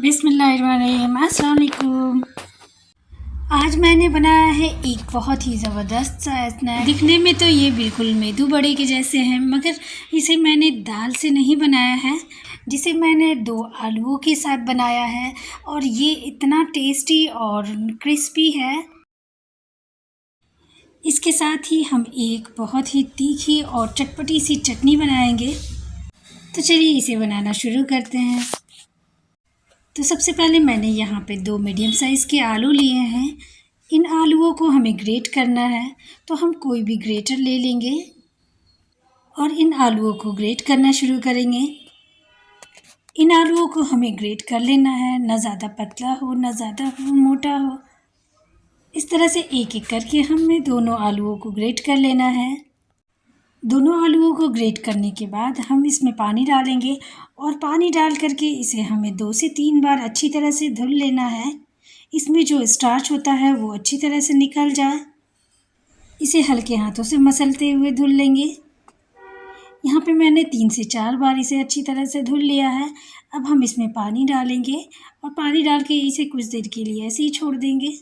बिस्मिल्लाहिर्रहमानिर्रहीम, अस्सलाम वालेकुम। आज मैंने बनाया है एक बहुत ही ज़बरदस्त सा स्नैक। दिखने में तो ये बिल्कुल मेदू बड़े के जैसे हैं, मगर इसे मैंने दाल से नहीं बनाया है, जिसे मैंने 2 आलूओं के साथ बनाया है और ये इतना टेस्टी और क्रिस्पी है। इसके साथ ही हम एक बहुत ही तीखी और चटपटी सी चटनी बनाएंगे। तो चलिए इसे बनाना शुरू करते हैं। तो सबसे पहले मैंने यहाँ पे 2 मीडियम साइज़ के आलू लिए हैं। इन आलूओं को हमें ग्रेट करना है, तो हम कोई भी ग्रेटर ले लेंगे और इन आलूओं को ग्रेट करना शुरू करेंगे। इन आलूओं को हमें ग्रेट कर लेना है, ना ज़्यादा पतला हो ना ज़्यादा मोटा हो। इस तरह से एक एक करके हमें दोनों आलूओं को ग्रेट कर लेना है। दोनों आलूओं को ग्रेट करने के बाद हम इसमें पानी डालेंगे और पानी डाल करके इसे हमें 2 से 3 बार अच्छी तरह से धुल लेना है। इसमें जो स्टार्च होता है वो अच्छी तरह से निकल जाए। इसे हल्के हाथों से मसलते हुए धुल लेंगे। यहाँ पे मैंने 3 से 4 बार इसे अच्छी तरह से धुल लिया है। अब हम इसमें पानी डालेंगे और पानी डाल के इसे कुछ देर के लिए ऐसे ही छोड़ देंगे।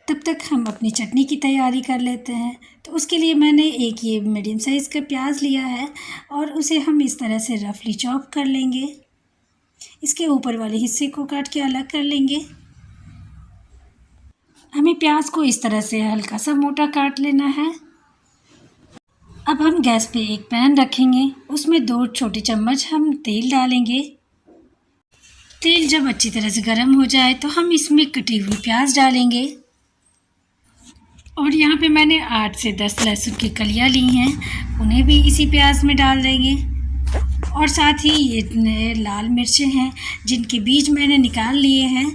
तब तक हम अपनी चटनी की तैयारी कर लेते हैं। तो उसके लिए मैंने एक ये मीडियम साइज़ का प्याज लिया है और उसे हम इस तरह से रफली चॉप कर लेंगे। इसके ऊपर वाले हिस्से को काट के अलग कर लेंगे। हमें प्याज को इस तरह से हल्का सा मोटा काट लेना है। अब हम गैस पे एक पैन रखेंगे, उसमें 2 छोटे चम्मच हम तेल डालेंगे। तेल जब अच्छी तरह से गर्म हो जाए तो हम इसमें कटी हुई प्याज डालेंगे और यहाँ पे मैंने 8 से 10 लहसुन की कलियाँ ली हैं, उन्हें भी इसी प्याज में डाल देंगे। और साथ ही ये लाल मिर्चें हैं जिनके बीज मैंने निकाल लिए हैं।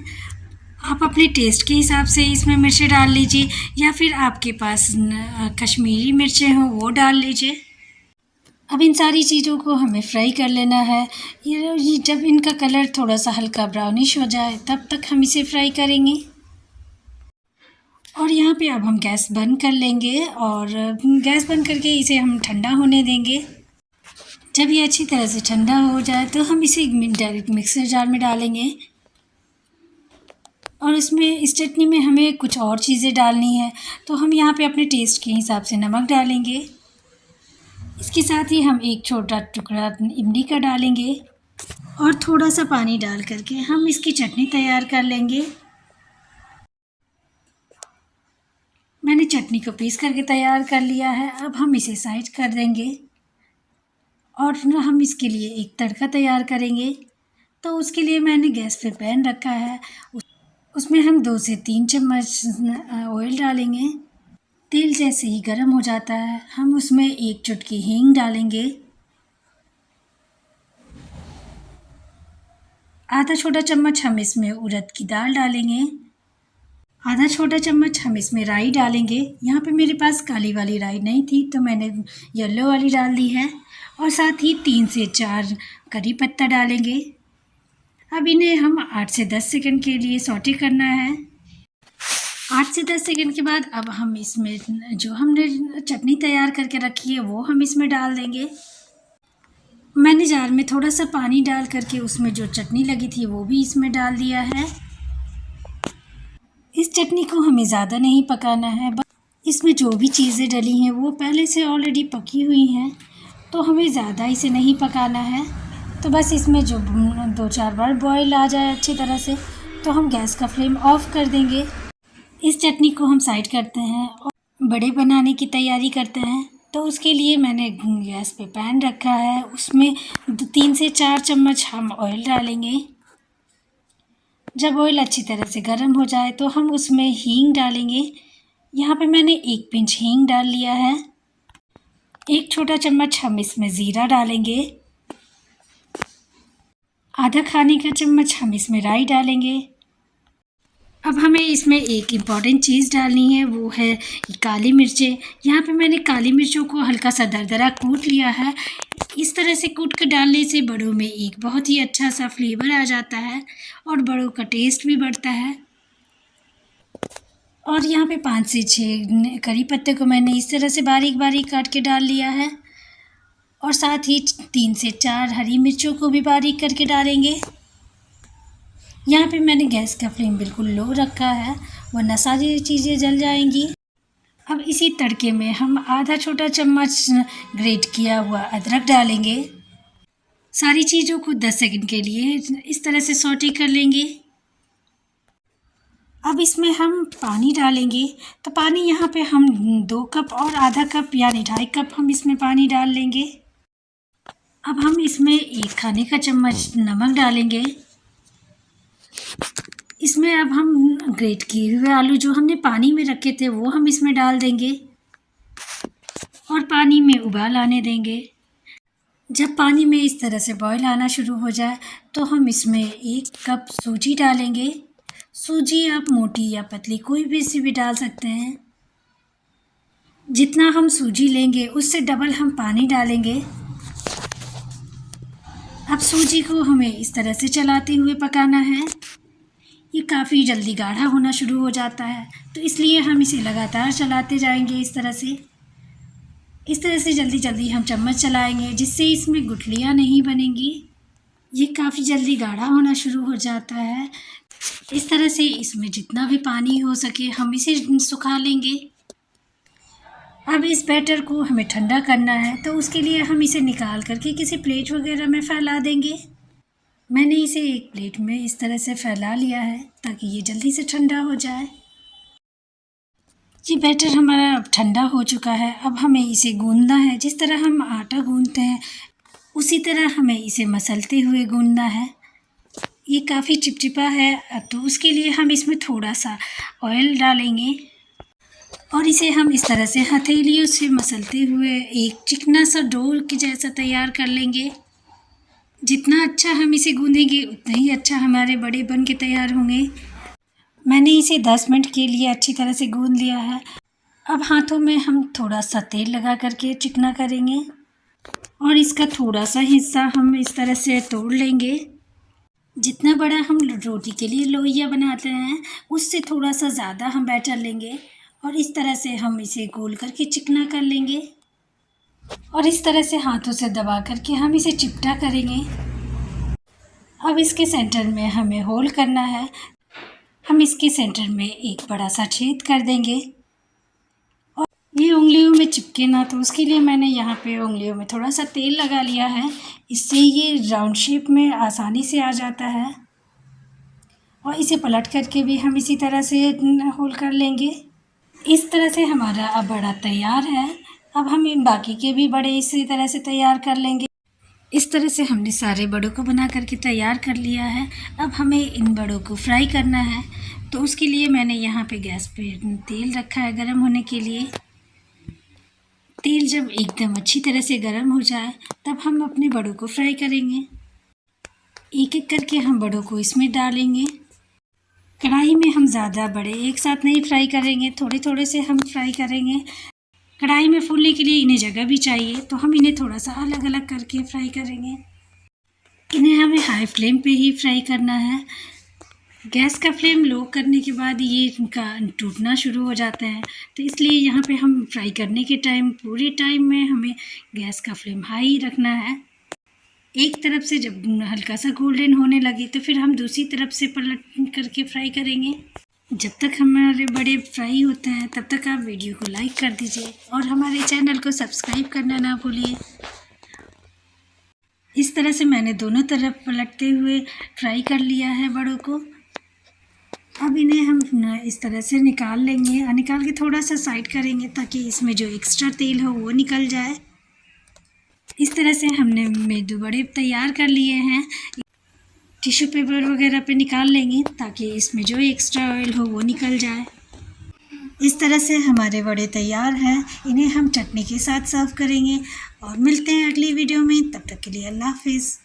आप अपने टेस्ट के हिसाब से इसमें मिर्चें डाल लीजिए, या फिर आपके पास कश्मीरी मिर्चें हों वो डाल लीजिए। अब इन सारी चीज़ों को हमें फ्राई कर लेना है। ये जब इनका कलर थोड़ा सा हल्का ब्राउनिश हो जाए तब तक हम इसे फ्राई करेंगे। और यहाँ पे अब हम गैस बंद कर लेंगे और गैस बंद करके इसे हम ठंडा होने देंगे। जब ये अच्छी तरह से ठंडा हो जाए तो हम इसे डायरेक्ट मिक्सर जार में डालेंगे और इसमें इस चटनी में हमें कुछ और चीज़ें डालनी है, तो हम यहाँ पे अपने टेस्ट के हिसाब से नमक डालेंगे। इसके साथ ही हम एक छोटा टुकड़ा इमली का डालेंगे और थोड़ा सा पानी डाल करके हम इसकी चटनी तैयार कर लेंगे। मैंने चटनी को पीस करके तैयार कर लिया है। अब हम इसे साइड कर देंगे और हम इसके लिए एक तड़का तैयार करेंगे। तो उसके लिए मैंने गैस पे पैन रखा है, उसमें हम 2 से 3 चम्मच ऑयल डालेंगे। तेल जैसे ही गर्म हो जाता है हम उसमें 1 चुटकी हींग डालेंगे। आधा छोटा चम्मच हम इसमें उड़द की दाल डालेंगे। आधा छोटा चम्मच हम इसमें राई डालेंगे। यहाँ पे मेरे पास काली वाली राई नहीं थी तो मैंने येलो वाली डाल दी है। और साथ ही 3 से 4 करी पत्ता डालेंगे। अब इन्हें हम 8 से 10 सेकंड के लिए सौटे करना है। 8 से 10 सेकंड के बाद अब हम इसमें जो हमने चटनी तैयार करके रखी है वो हम इसमें डाल देंगे। मैंने जार में थोड़ा सा पानी डाल करके उसमें जो चटनी लगी थी वो भी इसमें डाल दिया है। इस चटनी को हमें ज़्यादा नहीं पकाना है, बस इसमें जो भी चीज़ें डली हैं वो पहले से ऑलरेडी पकी हुई हैं, तो हमें ज़्यादा इसे नहीं पकाना है। तो बस इसमें जो 2-4 बार बॉईल आ जाए अच्छी तरह से तो हम गैस का फ्लेम ऑफ कर देंगे। इस चटनी को हम साइड करते हैं और बड़े बनाने की तैयारी करते हैं। तो उसके लिए मैंने गैस पे पैन रखा है, उसमें 3 से 4 चम्मच हम ऑयल डालेंगे। जब ऑयल अच्छी तरह से गर्म हो जाए तो हम उसमें हींग डालेंगे। यहाँ पे मैंने 1 पिंच हींग डाल लिया है। 1 छोटा चम्मच हम इसमें ज़ीरा डालेंगे। आधा खाने का चम्मच हम इसमें राई डालेंगे। अब हमें इसमें एक इम्पॉर्टेंट चीज़ डालनी है, वो है काली मिर्चें। यहाँ पे मैंने काली मिर्चों को हल्का सा दरदरा कूट लिया है। इस तरह से कूट कर डालने से बड़ों में एक बहुत ही अच्छा सा फ्लेवर आ जाता है और बड़ों का टेस्ट भी बढ़ता है। और यहाँ पे 5 से 6 करी पत्ते को मैंने इस तरह से बारीक बारीक काट के डाल लिया है और साथ ही 3 से 4 हरी मिर्चों को भी बारीक करके डालेंगे। यहाँ पे मैंने गैस का फ्लेम बिल्कुल लो रखा है, वरना सारी चीज़ें जल जाएंगी। अब इसी तड़के में हम आधा छोटा चम्मच ग्रेट किया हुआ अदरक डालेंगे। सारी चीज़ों को 10 सेकंड के लिए इस तरह से सौटे कर लेंगे। अब इसमें हम पानी डालेंगे। तो पानी यहाँ पे हम 2 कप और आधा कप यानी 2.5 कप हम इसमें पानी डाल लेंगे। अब हम इसमें 1 खाने का चम्मच नमक डालेंगे। इसमें अब हम ग्रेट किए हुए आलू जो हमने पानी में रखे थे वो हम इसमें डाल देंगे और पानी में उबाल आने देंगे। जब पानी में इस तरह से बॉईल आना शुरू हो जाए तो हम इसमें 1 कप सूजी डालेंगे। सूजी आप मोटी या पतली कोई भी सी भी डाल सकते हैं। जितना हम सूजी लेंगे उससे डबल हम पानी डालेंगे। अब सूजी को हमें इस तरह से चलाते हुए पकाना है। ये काफ़ी जल्दी गाढ़ा होना शुरू हो जाता है, तो इसलिए हम इसे लगातार चलाते जाएंगे। इस तरह से जल्दी जल्दी हम चम्मच चलाएंगे, जिससे इसमें गुठलियाँ नहीं बनेंगी। ये काफ़ी जल्दी गाढ़ा होना शुरू हो जाता है। इस तरह से इसमें जितना भी पानी हो सके हम इसे सुखा लेंगे। अब इस बैटर को हमें ठंडा करना है, तो उसके लिए हम इसे निकाल करके किसी प्लेट वगैरह में फैला देंगे। मैंने इसे एक प्लेट में इस तरह से फैला लिया है ताकि ये जल्दी से ठंडा हो जाए। ये बैटर हमारा अब ठंडा हो चुका है। अब हमें इसे गूंदना है। जिस तरह हम आटा गूंदते हैं उसी तरह हमें इसे मसलते हुए गूंदना है। ये काफ़ी चिपचिपा है, तो उसके लिए हम इसमें थोड़ा सा ऑयल डालेंगे और इसे हम इस तरह से हथेलियों से मसलते हुए एक चिकना सा डो के जैसा तैयार कर लेंगे। जितना अच्छा हम इसे गूंदेंगे उतना ही अच्छा हमारे बड़े बन के तैयार होंगे। मैंने इसे 10 मिनट के लिए अच्छी तरह से गूंद लिया है। अब हाथों में हम थोड़ा सा तेल लगा करके चिकना करेंगे और इसका थोड़ा सा हिस्सा हम इस तरह से तोड़ लेंगे। जितना बड़ा हम रोटी के लिए लोइया बनाते हैं उससे थोड़ा सा ज़्यादा हम बैटर लेंगे और इस तरह से हम इसे गोल करके चिकना कर लेंगे और इस तरह से हाथों से दबा करके हम इसे चिपटा करेंगे। अब इसके सेंटर में हमें होल करना है। हम इसके सेंटर में एक बड़ा सा छेद कर देंगे और ये उंगलियों में चिपके ना, तो उसके लिए मैंने यहाँ पे उंगलियों में थोड़ा सा तेल लगा लिया है। इससे ये राउंड शेप में आसानी से आ जाता है और इसे पलट करके भी हम इसी तरह से होल कर लेंगे। इस तरह से हमारा अब बड़ा तैयार है। अब हम इन बाकी के भी बड़े इसी तरह से तैयार कर लेंगे। इस तरह से हमने सारे बड़ों को बना करके तैयार कर लिया है। अब हमें इन बड़ों को फ्राई करना है, तो उसके लिए मैंने यहाँ पे गैस पे तेल रखा है गर्म होने के लिए। तेल जब एकदम अच्छी तरह से गर्म हो जाए तब हम अपने बड़ों को फ्राई करेंगे। एक एक करके हम बड़ों को इसमें डालेंगे। कढ़ाई में हम ज़्यादा बड़े एक साथ नहीं फ्राई करेंगे, थोड़े थोड़े से हम फ्राई करेंगे। कढ़ाई में फूलने के लिए इन्हें जगह भी चाहिए, तो हम इन्हें थोड़ा सा अलग अलग करके फ्राई करेंगे। इन्हें हमें हाई फ्लेम पे ही फ्राई करना है। गैस का फ्लेम लो करने के बाद ये इनका टूटना शुरू हो जाता है, तो इसलिए यहाँ पे हम फ्राई करने के टाइम पूरे टाइम में हमें गैस का फ्लेम हाई रखना है। एक तरफ से जब हल्का सा गोल्डन होने लगे तो फिर हम दूसरी तरफ से पलट करके फ्राई करेंगे। जब तक हमारे बड़े फ्राई होते हैं तब तक आप वीडियो को लाइक कर दीजिए और हमारे चैनल को सब्सक्राइब करना ना भूलिए। इस तरह से मैंने दोनों तरफ पलटते हुए फ्राई कर लिया है बड़ों को। अब इन्हें हम इस तरह से निकाल लेंगे और निकाल के थोड़ा सा साइड करेंगे ताकि इसमें जो एक्स्ट्रा तेल हो वो निकल जाए। इस तरह से हमने मेदू बड़े तैयार कर लिए हैं। टिश्यू पेपर वगैरह पे निकाल लेंगे ताकि इसमें जो एक्स्ट्रा ऑयल हो वो निकल जाए। इस तरह से हमारे बड़े तैयार हैं। इन्हें हम चटनी के साथ सर्व करेंगे और मिलते हैं अगली वीडियो में। तब तक के लिए अल्लाह हाफिज़।